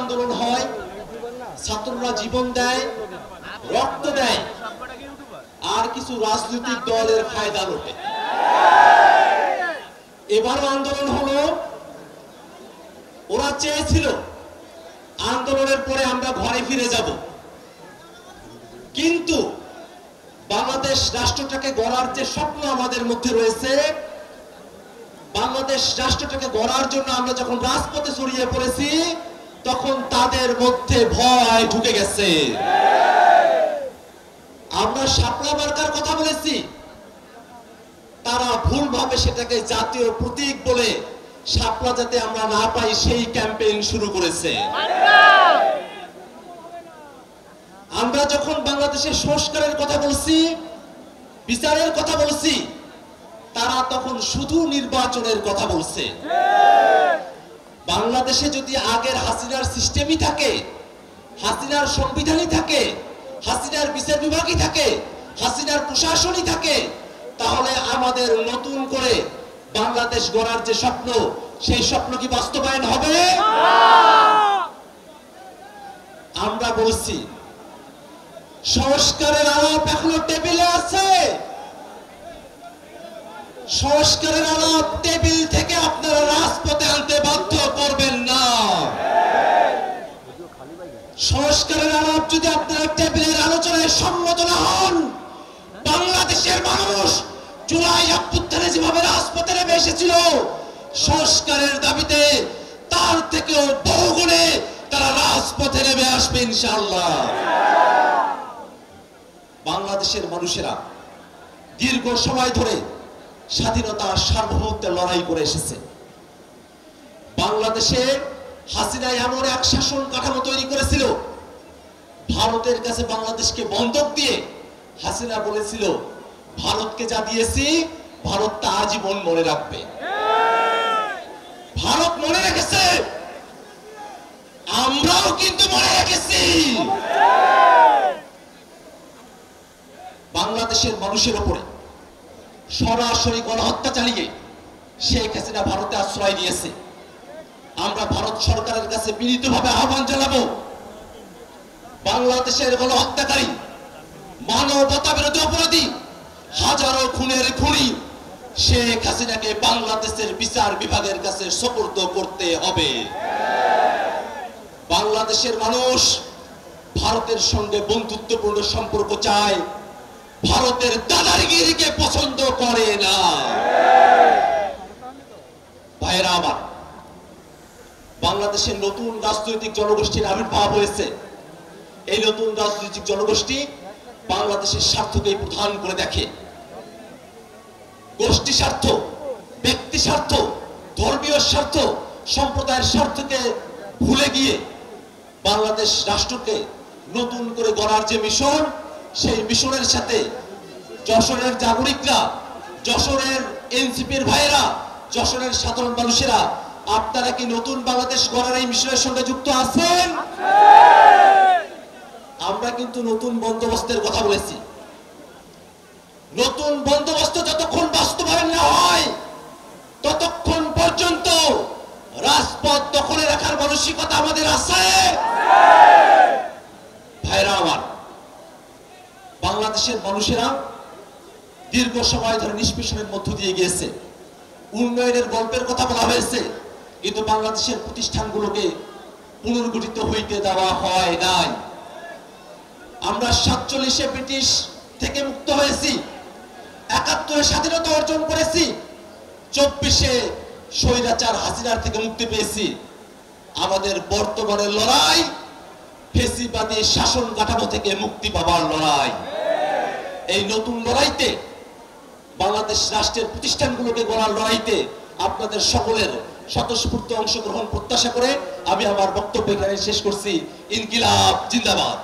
আন্দোলন হয়, ছাত্ররা জীবন দেয়, রক্ত দেয়, আর কিছু রাজনৈতিক দলের ফায়দা লোটে। এবারও আন্দোলন হলো, ওরা চেয়েছিল আন্দোলনের পরে আমরা ঘরে ফিরে যাব, কিন্তু বাংলাদেশ রাষ্ট্রটাকে গড়ার যে স্বপ্ন আমাদের মধ্যে রয়েছে, বাংলাদেশ রাষ্ট্রটাকে গড়ার জন্য আমরা যখন রাজপথে ছড়িয়ে পড়েছি, তখন তাদের মধ্যে ভয় ঢুকে গেছে। আমরা শাপলা মার্কার কথা বলেছি, তারা ভুলভাবে সেটাকে জাতীয় প্রতীক বলে শাপলা যাতে আমরা না পাই সেই ক্যাম্পেইন শুরু করেছে। আমরা যখন বাংলাদেশের সংস্কারের কথা বলছি, বিচারের কথা বলছি, তারা তখন শুধু নির্বাচনের কথা বলছে। বাংলাদেশে যদি আগের হাসিনার সিস্টেমই থাকে, হাসিনার সংবিধানই থাকে, হাসিনার বিচার বিভাগই থাকে, হাসিনার প্রশাসনই থাকে, তাহলে আমাদের নতুন করে বাংলাদেশ গড়ার যে স্বপ্ন, সেই স্বপ্ন কি বাস্তবায়ন হবে? আমরা বলছি সংস্কারের আলাপ এখনো টেবিলে আছে। সংস্কারের আলাপ টেবিল থেকে আপনারা রাজপথে আনতে বাধ্য করবেন না। সংস্কারের আলাপ যদি আপনারা টেবিলের আলোচনায় সম্মত না হন, বাংলাদেশের মানুষ জুলাই অভ্যুত্থানে যেভাবে রাজপথে নেমে এসেছিল সংস্কারের দাবিতে, তার থেকেও বহুগুণে তারা রাজপথে নেমে আসবে ইনশাআল্লাহ। বাংলাদেশের মানুষেরা দীর্ঘ সময় ধরে স্বাধীনতার সার্বভৌমত্বের লড়াই করে এসেছে। বাংলাদেশে হাসিনা এমন এক শাসন কাঠামো তৈরি করেছিল, ভারতের কাছে বাংলাদেশকে বন্ধক দিয়ে হাসিনা বলেছিল, ভারতকে যা দিয়েছি ভারত তা আজীবন মনে রাখবে। ভারত মনে রেখেছে, আমরাও কিন্তু মনে রেখেছি। বাংলাদেশের মানুষের উপরে সরাসরি গণহত্যা চালিয়ে শেখ হাসিনা ভারতে আশ্রয় নিয়েছে। আমরা ভারত সরকারের কাছে বিনীতভাবে আহ্বান জানাবো, বাংলাদেশের গণহত্যাকারী, মানবতা বিরোধী অপরাধী, হাজারো খুনের খুনি শেখ হাসিনাকে বাংলাদেশের বিচার বিভাগের কাছে সোপর্দ করতে হবে। বাংলাদেশের মানুষ ভারতের সঙ্গে বন্ধুত্বপূর্ণ সম্পর্ক চায়, ভারতের দাদাগিরিকে পছন্দ করে না। ভাইয়েরা আমার, বাংলাদেশের নতুন রাজনৈতিক জনগোষ্ঠীর আবির্ভাব হয়েছে। এই নতুন রাজনৈতিক জনগোষ্ঠী বাংলাদেশের স্বার্থকেই প্রধান করে দেখে। গোষ্ঠী স্বার্থ, ব্যক্তি স্বার্থ, ধর্মীয় স্বার্থ, সম্প্রদায়ের স্বার্থকে ভুলে গিয়ে বাংলাদেশ রাষ্ট্রকে নতুন করে গড়ার যে মিশন, সেই মিশনের সাথে যশোরের নাগরিকরা, যশোরের এনসিপির ভাইয়েরা, যশোরের সাধারণ মানুষেরা, আপনারা কি নতুন বাংলাদেশ গড়ার এই মিশনের সঙ্গে যুক্ত আছেন? আমরা কিন্তু নতুন বন্দোবস্তের কথা বলেছি। নতুন বন্দোবস্ত যতক্ষণ বাস্তবায়ন না হয়, ততক্ষণ পর্যন্ত রাজপথ দখলে রাখার মানসিকতা আমাদের আছে। ভাইরা আমার, বাংলাদেশের মানুষেরা দীর্ঘ সময় ধরে নিষ্পেষণের মধ্য দিয়ে গিয়েছে। উন্নয়নের গল্পের কথা বলা হয়েছে, কিন্তু বাংলাদেশের প্রতিষ্ঠানগুলোকে পুনর্গঠিত হইতে দেওয়া হয় নাই। আমরা 47-এ ব্রিটিশ থেকে মুক্ত হয়েছি, 71-এ স্বাধীনতা অর্জন করেছি, 24-এ স্বৈরাচার হাসিনার থেকে মুক্তি পেয়েছি। আমাদের বর্তমানে লড়াই ফেসিবাদী শাসন কাঠামো থেকে মুক্তি পাবার লড়াই। এই নতুন লড়াইতে, বাংলাদেশ রাষ্ট্রের প্রতিষ্ঠানগুলোকে গড়ার লড়াইতে আপনাদের সকলের স্বতঃস্ফূর্ত অংশগ্রহণ প্রত্যাশা করে আমি আমার বক্তব্য এখানে শেষ করছি। ইনকিলাব জিন্দাবাদ।